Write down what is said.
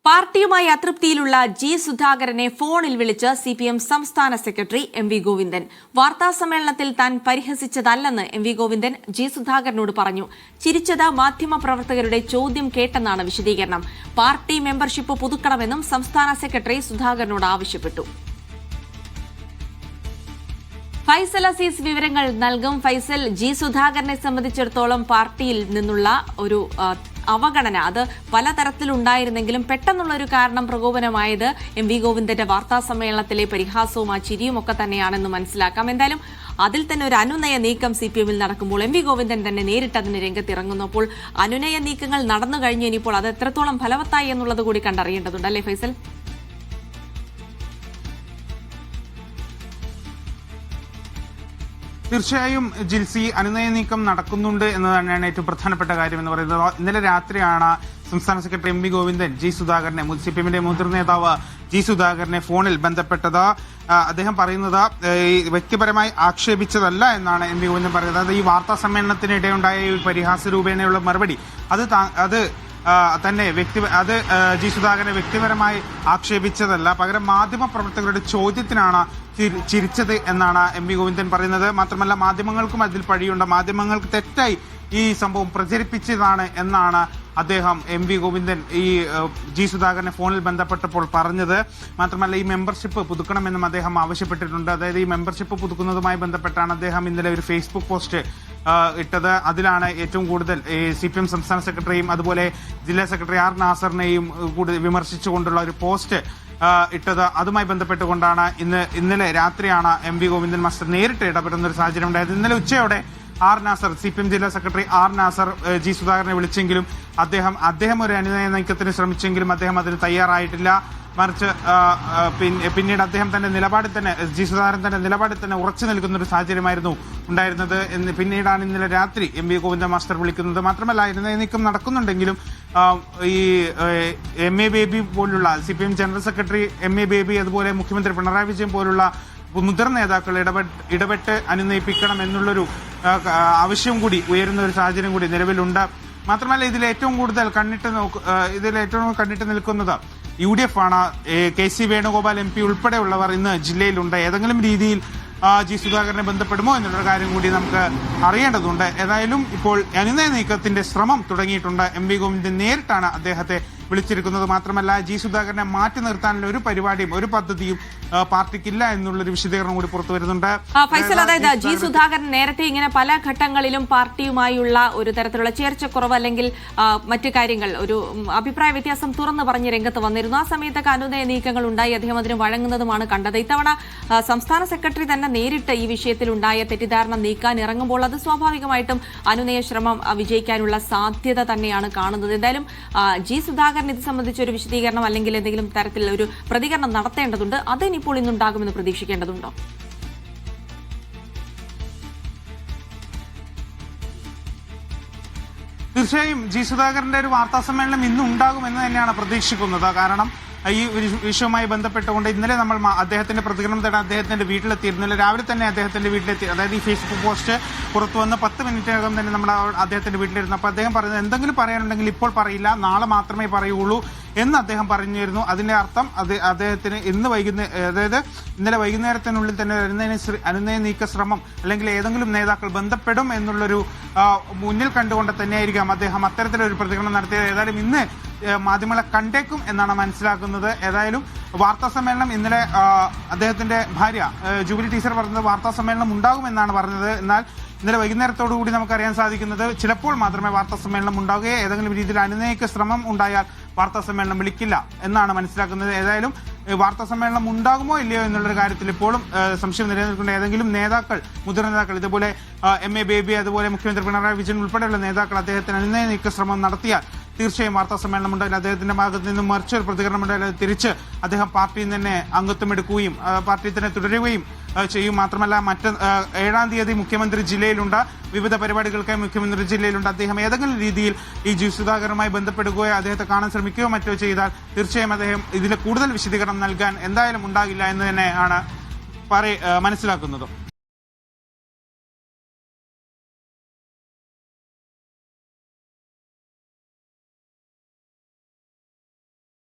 പാർട്ടിയുമായി അതൃപ്തിയിലുള്ള ജി സുധാകരനെ ഫോണിൽ വിളിച്ച് സിപിഎം സംസ്ഥാന സെക്രട്ടറി എം.വി. ഗോവിന്ദൻ. വാർത്താസമ്മേളനത്തിൽ താൻ പരിഹസിച്ചതല്ലെന്ന് എം.വി. ഗോവിന്ദൻ ജി സുധാകരനോട് പറഞ്ഞു. ചിരിച്ചത് മാധ്യമപ്രവർത്തകരുടെ ചോദ്യം കേട്ടെന്നാണ് വിശദീകരണം. പാർട്ടി മെമ്പർഷിപ്പ് പുതുക്കണമെന്നും സംസ്ഥാന സെക്രട്ടറി സുധാകരനോട് ആവശ്യപ്പെട്ടു. ഫൈസൽ അസീസ് വിവരങ്ങൾ നൽകും. ഫൈസൽ, ജി സുധാകരനെ സംബന്ധിച്ചിടത്തോളം പാർട്ടിയിൽ നിന്നുള്ള ഒരു അവഗണന അത് പലതരത്തിലുണ്ടായിരുന്നെങ്കിലും പെട്ടെന്നുള്ള ഒരു കാരണം പ്രകോപനമായത് എം.വി. ഗോവിന്ദന്റെ വാർത്താ സമ്മേളനത്തിലെ പരിഹാസവും ആ ചിരിയും ഒക്കെ തന്നെയാണെന്ന് മനസ്സിലാക്കാം. എന്തായാലും അതിൽ തന്നെ ഒരു അനുനയ നീക്കം സിപിഎമ്മിൽ നടക്കുമ്പോൾ എം.വി. ഗോവിന്ദൻ തന്നെ നേരിട്ട് അതിന് രംഗത്തിറങ്ങുന്നു. അപ്പോൾ അനുനയ നീക്കങ്ങൾ നടന്നു കഴിഞ്ഞു. ഇനിയിപ്പോൾ അത് എത്രത്തോളം ഫലവത്തായി എന്നുള്ളത് കൂടി കണ്ടറിയേണ്ടതുണ്ട്, അല്ലേ ഫൈസൽ? തീർച്ചയായും ജിൽസി, അനുനയ നീക്കം നടക്കുന്നുണ്ട് എന്ന് തന്നെയാണ് ഏറ്റവും പ്രധാനപ്പെട്ട കാര്യം എന്ന് പറയുന്നത്. ഇന്നലെ രാത്രിയാണ് സംസ്ഥാന സെക്രട്ടറി എം.വി. ഗോവിന്ദൻ ജി സുധാകരനെ, സിപിഎമ്മിന്റെ മുതിർന്ന നേതാവ് ജി സുധാകരനെ ഫോണിൽ ബന്ധപ്പെട്ടത്. അദ്ദേഹം പറയുന്നത് വ്യക്തിപരമായി ആക്ഷേപിച്ചതല്ല എന്നാണ് എം.വി. ഗോവിന്ദൻ പറയുന്നത്. അത് ഈ വാർത്താ സമ്മേളനത്തിനിടെയുണ്ടായ ഈ പരിഹാസ രൂപേണയുള്ള മറുപടി അത് തന്നെ ജി സുധാകരനെ വ്യക്തിപരമായി ആക്ഷേപിച്ചതല്ല, പകരം മാധ്യമപ്രവർത്തകരുടെ ചോദ്യത്തിനാണ് ചിരിച്ചത് എന്നാണ് എം.വി. ഗോവിന്ദൻ പറയുന്നത്. മാത്രമല്ല, മാധ്യമങ്ങൾക്കും അതിൽ പഴിയുണ്ട്, മാധ്യമങ്ങൾക്ക് തെറ്റായി ഈ സംഭവം പ്രചരിപ്പിച്ചതാണ് എന്നാണ് അദ്ദേഹം എം.വി. ഗോവിന്ദൻ ഈ ജി സുധാകരനെ ഫോണിൽ ബന്ധപ്പെട്ടപ്പോൾ പറഞ്ഞത്. മാത്രമല്ല, ഈ മെമ്പർഷിപ്പ് പുതുക്കണമെന്നും അദ്ദേഹം ആവശ്യപ്പെട്ടിട്ടുണ്ട്. അതായത് ഈ മെമ്പർഷിപ്പ് പുതുക്കുന്നതുമായി ബന്ധപ്പെട്ടാണ് അദ്ദേഹം ഇന്നലെ ഒരു ഫേസ്ബുക്ക് പോസ്റ്റ് ഇട്ടത്. അതിലാണ് ഏറ്റവും കൂടുതൽ സിപിഎം സംസ്ഥാന സെക്രട്ടറിയും അതുപോലെ ജില്ലാ സെക്രട്ടറി ആർ നാസറിനെയും കൂടുതൽ വിമർശിച്ചുകൊണ്ടുള്ള ഒരു പോസ്റ്റ് ഇട്ടത്. അതുമായി ബന്ധപ്പെട്ടുകൊണ്ടാണ് ഇന്നലെ രാത്രിയാണ് എം.വി. ഗോവിന്ദൻ മാസ്റ്റർ നേരിട്ട് ഇടപെടുന്ന ഒരു സാഹചര്യം ഉണ്ടായത്. ഇന്നലെ ഉച്ചയോടെ ആർ നാസർ, സിപിഎം ജില്ലാ സെക്രട്ടറി ആർ നാസർ ജി സുധാകരനെ വിളിച്ചെങ്കിലും അദ്ദേഹം ഒരു അനുനയ നീക്കത്തിന് ശ്രമിച്ചെങ്കിലും അദ്ദേഹം അതിന് തയ്യാറായിട്ടില്ല. മറിച്ച് പിന്നീട് അദ്ദേഹം തന്റെ നിലപാടിൽ തന്നെ, ജി സുധാകരൻ തന്റെ നിലപാടിൽ തന്നെ ഉറച്ചു നിൽക്കുന്ന ഒരു സാഹചര്യമായിരുന്നു ഉണ്ടായിരുന്നത്. പിന്നീടാണ് ഇന്നലെ രാത്രി എം.വി. ഗോവിന്ദൻ മാസ്റ്റർ വിളിക്കുന്നത്. മാത്രമല്ല, അനുനയ നീക്കം നടക്കുന്നുണ്ടെങ്കിലും ഈ എം.എ. ബേബി പോലുള്ള CPM general secretary MA. Baby, അതുപോലെ മുഖ്യമന്ത്രി പിണറായി വിജയൻ പോലുള്ള മുതിർന്ന നേതാക്കൾ ഇടപെട്ട് അനുനയിപ്പിക്കണം എന്നുള്ളൊരു ആവശ്യം കൂടി ഉയരുന്ന ഒരു സാഹചര്യം കൂടി നിലവിലുണ്ട്. മാത്രമല്ല, ഇതിൽ ഏറ്റവും കൂടുതൽ കണ്ണിട്ട് നിൽക്കുന്നത് UDF ആണ്. കെ.സി. വേണുഗോപാൽ MP ഉൾപ്പെടെയുള്ളവർ ഇന്ന് ജില്ലയിലുണ്ട്. ഏതെങ്കിലും രീതിയിൽ ജി സുധാകരനെ ബന്ധപ്പെടുമോ എന്നുള്ള കാര്യം കൂടി നമുക്ക് അറിയേണ്ടതുണ്ട്. ഏതായാലും ഇപ്പോൾ അനുനയ നീക്കത്തിന്റെ ശ്രമം തുടങ്ങിയിട്ടുണ്ട്. എം.വി. ഗോവിന്ദൻ നേരിട്ടാണ് അദ്ദേഹത്തെ വിളിച്ചിരിക്കുന്നത്. മാത്രമല്ല, ജി സുധാകരനെ മാറ്റി നിർത്താനുള്ള ഒരു പരിപാടിയും ഒരു പദ്ധതിയും പാർട്ടിക്കില്ല എന്നുള്ളൊരു വിശദീകരണം കൂടി പുറത്തു വരുന്നുണ്ട്. ഫൈസൽ, അതായത് ജി സുധാകരൻ നേരത്തെ ഇങ്ങനെ പല ഘട്ടങ്ങളിലും പാർട്ടിയുമായുള്ള ഒരു തരത്തിലുള്ള ചേർച്ചക്കുറവ് അല്ലെങ്കിൽ മറ്റു കാര്യങ്ങൾ, ഒരു അഭിപ്രായ വ്യത്യാസം തുറന്നു പറഞ്ഞ് രംഗത്ത് വന്നിരുന്നു. ആ സമയത്തൊക്കെ അനുനയ നീക്കങ്ങൾ ഉണ്ടായി, അദ്ദേഹം അതിന് വഴങ്ങുന്നതുമാണ് കണ്ടത്. ഇത്തവണ സംസ്ഥാന സെക്രട്ടറി തന്നെ നേരിട്ട് ഈ വിഷയത്തിൽ ഉണ്ടായ തെറ്റിദ്ധാരണ നീക്കാൻ ഇറങ്ങുമ്പോൾ അത് സ്വാഭാവികമായിട്ടും അനുനയ ശ്രമം വിജയിക്കാനുള്ള സാധ്യത തന്നെയാണ് കാണുന്നത്. എന്തായാലും ജി സുധാകരൻ ഇത് സംബന്ധിച്ചൊരു വിശദീകരണം അല്ലെങ്കിൽ എന്തെങ്കിലും തരത്തിലുള്ള ഒരു പ്രതികരണം നടത്തേണ്ടതുണ്ട്. അതിനിപ്പോൾ ഇന്നുണ്ടാകുമെന്ന് പ്രതീക്ഷിക്കേണ്ടതുണ്ടോ? തീർച്ചയായും ജി സുധാകരന്റെ ഒരു വാർത്താ സമ്മേളനം ഇന്ന് ഉണ്ടാകുമെന്ന് തന്നെയാണ് പ്രതീക്ഷിക്കുന്നത്. കാരണം ഈ വിഷയവുമായി ബന്ധപ്പെട്ടുകൊണ്ട് ഇന്നലെ നമ്മൾ അദ്ദേഹത്തിന്റെ പ്രതികരണം തേടാൻ അദ്ദേഹത്തിന്റെ വീട്ടിലെത്തിയിരുന്നു. ഇന്നലെ രാവിലെ തന്നെ അദ്ദേഹത്തിന്റെ വീട്ടിലെത്തി, അതായത് ഈ ഫേസ്ബുക്ക് പോസ്റ്റ് പുറത്തു വന്ന് 10 മിനിറ്റിനകം തന്നെ നമ്മൾ അദ്ദേഹത്തിന്റെ വീട്ടിലിരുന്നു. അപ്പോൾ അദ്ദേഹം പറയുന്നത് എന്തെങ്കിലും പറയാനുണ്ടെങ്കിൽ ഇപ്പോൾ പറയില്ല, നാളെ മാത്രമേ പറയുള്ളൂ എന്ന് അദ്ദേഹം പറഞ്ഞിരുന്നു. അതിന്റെ അർത്ഥം അദ്ദേഹത്തിന് ഇന്നലെ വൈകുന്നേരത്തിനുള്ളിൽ തന്നെ അനുനയ നീക്ക ശ്രമം അല്ലെങ്കിൽ ഏതെങ്കിലും നേതാക്കൾ ബന്ധപ്പെടും എന്നുള്ളൊരു മുന്നിൽ കണ്ടുകൊണ്ട് തന്നെയായിരിക്കാം അദ്ദേഹം അത്തരത്തിലൊരു പ്രതികരണം നടത്തിയത്. ഏതായാലും ഇന്ന് മാധ്യമങ്ങളെ കണ്ടേക്കും എന്നാണ് മനസ്സിലാക്കുന്നത്. ഏതായാലും വാർത്താ സമ്മേളനം ഇന്നലെ അദ്ദേഹത്തിന്റെ ഭാര്യ ജൂബിലി ടീച്ചർ പറഞ്ഞത് വാർത്താ സമ്മേളനം ഉണ്ടാകുമെന്നാണ് പറഞ്ഞത്. എന്നാൽ ഇന്നലെ വൈകുന്നേരത്തോടുകൂടി നമുക്കറിയാൻ സാധിക്കുന്നത് ചിലപ്പോൾ മാത്രമേ വാർത്താ സമ്മേളനം ഉണ്ടാകുകയോ ഏതെങ്കിലും രീതിയിൽ അനുനയിക്ക ശ്രമം ഉണ്ടായാൽ വാർത്താ സമ്മേളനം വിളിക്കില്ല എന്നാണ് മനസ്സിലാക്കുന്നത്. ഏതായാലും വാർത്താ സമ്മേളനം ഉണ്ടാകുമോ ഇല്ലയോ എന്നുള്ളൊരു കാര്യത്തിൽ ഇപ്പോഴും സംശയം നിലനിൽക്കുന്ന ഏതെങ്കിലും നേതാക്കൾ, മുതിർന്ന നേതാക്കൾ, ഇതുപോലെ എം.എ. ബേബി, അതുപോലെ മുഖ്യമന്ത്രി പിണറായി വിജയൻ ഉൾപ്പെടെയുള്ള നേതാക്കൾ അദ്ദേഹത്തിന് അനുനയ നീക്ക ശ്രമം നടത്തിയാൽ തീർച്ചയായും വാർത്താ സമ്മേളനം ഉണ്ടായാലും അദ്ദേഹത്തിന്റെ ഭാഗത്ത് നിന്നും മറിച്ചൊരു പ്രതികരണം ഉണ്ടായാലും തിരിച്ച് അദ്ദേഹം പാർട്ടിയിൽ തന്നെ അംഗത്വം എടുക്കുകയും പാർട്ടിയിൽ തന്നെ തുടരുകയും ചെയ്യും. മാത്രമല്ല, 7-ാം തീയതി മുഖ്യമന്ത്രി ജില്ലയിലുണ്ട്, വിവിധ പരിപാടികൾക്കായി മുഖ്യമന്ത്രി ജില്ലയിലുണ്ട്. അദ്ദേഹം ഏതെങ്കിലും രീതിയിൽ ഈ ജി സുധാകരനുമായി ബന്ധപ്പെടുകയോ അദ്ദേഹത്തെ കാണാൻ ശ്രമിക്കുകയോ മറ്റോ ചെയ്താൽ തീർച്ചയായും അദ്ദേഹം ഇതിൽ കൂടുതൽ വിശദീകരണം നൽകാൻ എന്തായാലും ഉണ്ടാകില്ല എന്ന് തന്നെയാണ് മനസ്സിലാക്കുന്നത്.